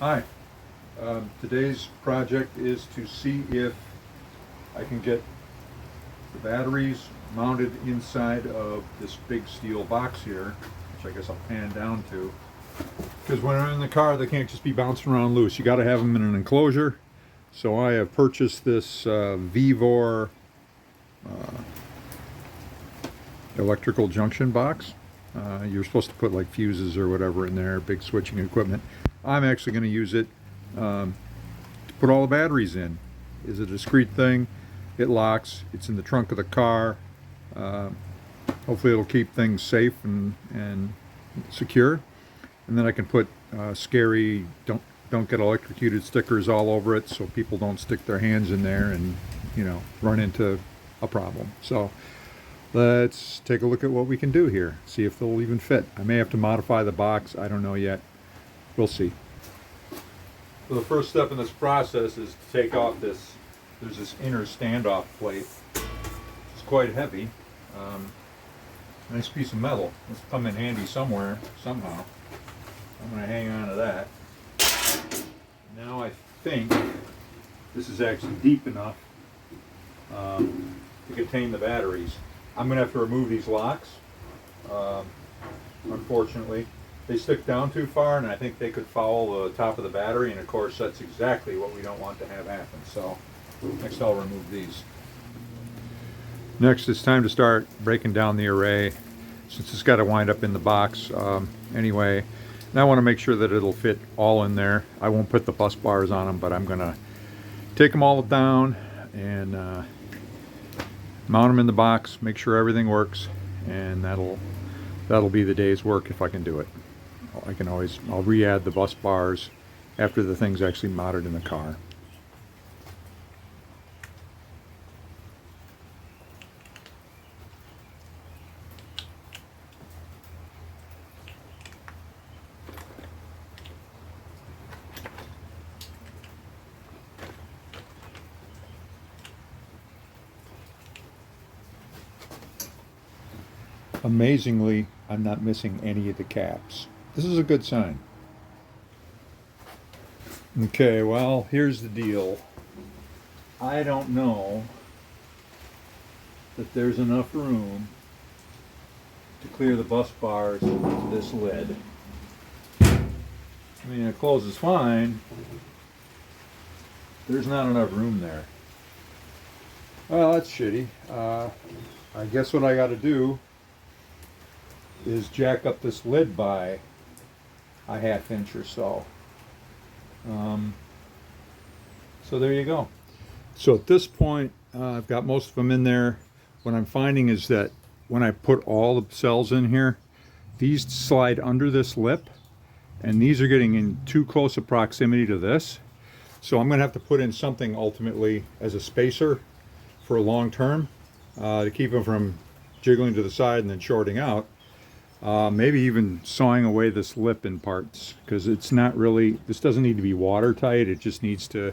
Hi, today's project is to see if I can get the batteries mounted inside of this big steel box here, which I guess I'll pan down to, because when they're in the car they can't just be bouncing around loose. You got to have them in an enclosure. So I have purchased this Vivor electrical junction box. You're supposed to put like fuses or whatever in there, big switching equipment. I'm actually going to use it to put all the batteries in. It's a discrete thing. It locks. It's in the trunk of the car. Hopefully it'll keep things safe and secure. And then I can put scary don't get electrocuted stickers all over it, so people don't stick their hands in there and, you know, run into a problem. So let's take a look at what we can do here. See if they'll even fit. I may have to modify the box. I don't know yet. We'll see. So the first step in this process is to take off this, there's this inner standoff plate. It's quite heavy. Nice piece of metal. It's come in handy somewhere, somehow. I'm going to hang on to that. Now I think this is actually deep enough to contain the batteries. I'm going to have to remove these locks. Unfortunately, they stick down too far, and I think they could foul the top of the battery, and of course that's exactly what we don't want to have happen. So next I'll remove these. Next it's time to start breaking down the array, since it's got to wind up in the box anyway. And I want to make sure that it'll fit all in there. I won't put the bus bars on them, but I'm going to take them all down and mount them in the box, make sure everything works, and that'll be the day's work if I can do it. I'll re-add the bus bars after the thing's actually mounted in the car. Amazingly, I'm not missing any of the caps. This is a good sign. Okay, well, here's the deal. I don't know that there's enough room to clear the bus bars to this lid. I mean, it closes fine. There's not enough room there. Well, that's shitty. I guess what I got to do is jack up this lid by a ½ inch or so. So there you go. So at this point, I've got most of them in there. What I'm finding is that when I put all the cells in here, these slide under this lip, and these are getting in too close a proximity to this. So I'm going to have to put in something ultimately as a spacer for a long term to keep them from jiggling to the side and then shorting out. Maybe even sawing away this lip in parts, because it's not really, this doesn't need to be watertight. It just needs to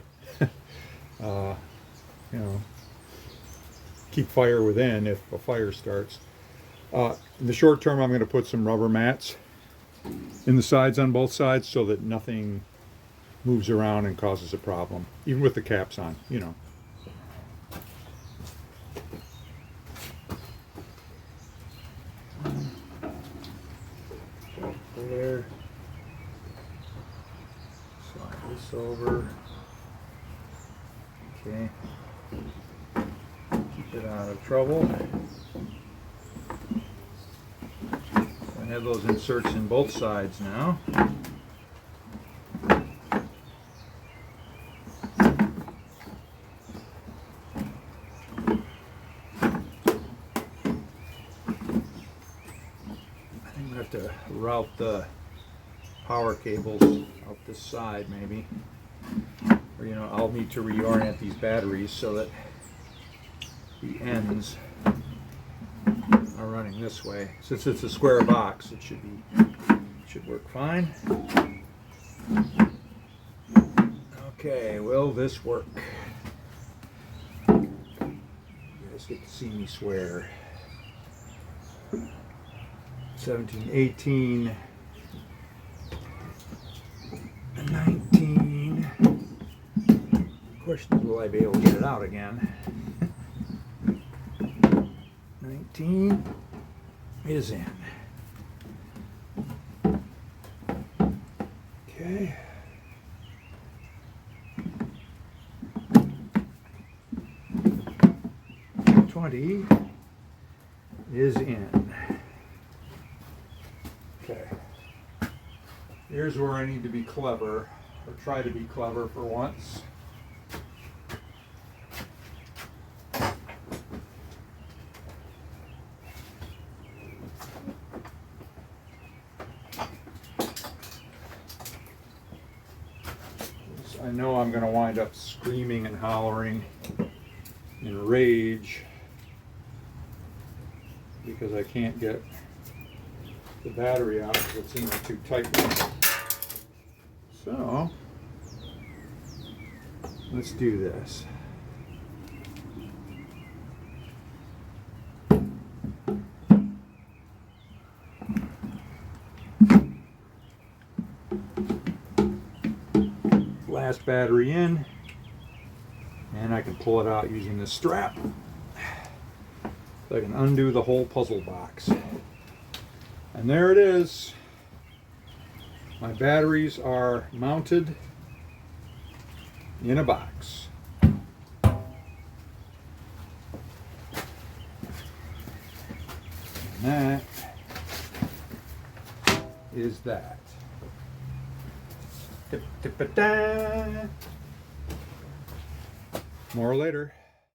you know, keep fire within if a fire starts. In the short term, I'm going to put some rubber mats in the sides on both sides so that nothing moves around and causes a problem, even with the caps on, you know. There. Slide this over. Okay. Keep it out of trouble. I have those inserts in both sides now. To route the power cables out this side, maybe, or you know, I'll need to reorient these batteries so that the ends are running this way. Since it's a square box, it should work fine. Okay, will this work? You guys get to see me swear. 17, 18, 19. Question is, will I be able to get it out again? 19 is in. Okay. 20 is in. Okay. Here's where I need to be clever, or try to be clever for once. I know I'm going to wind up screaming and hollering in rage because I can't get the battery out because it's in there too tightly. So let's do this. Last battery in, and I can pull it out using this strap. So I can undo the whole puzzle box. And there it is. My batteries are mounted in a box. And that is that. More later.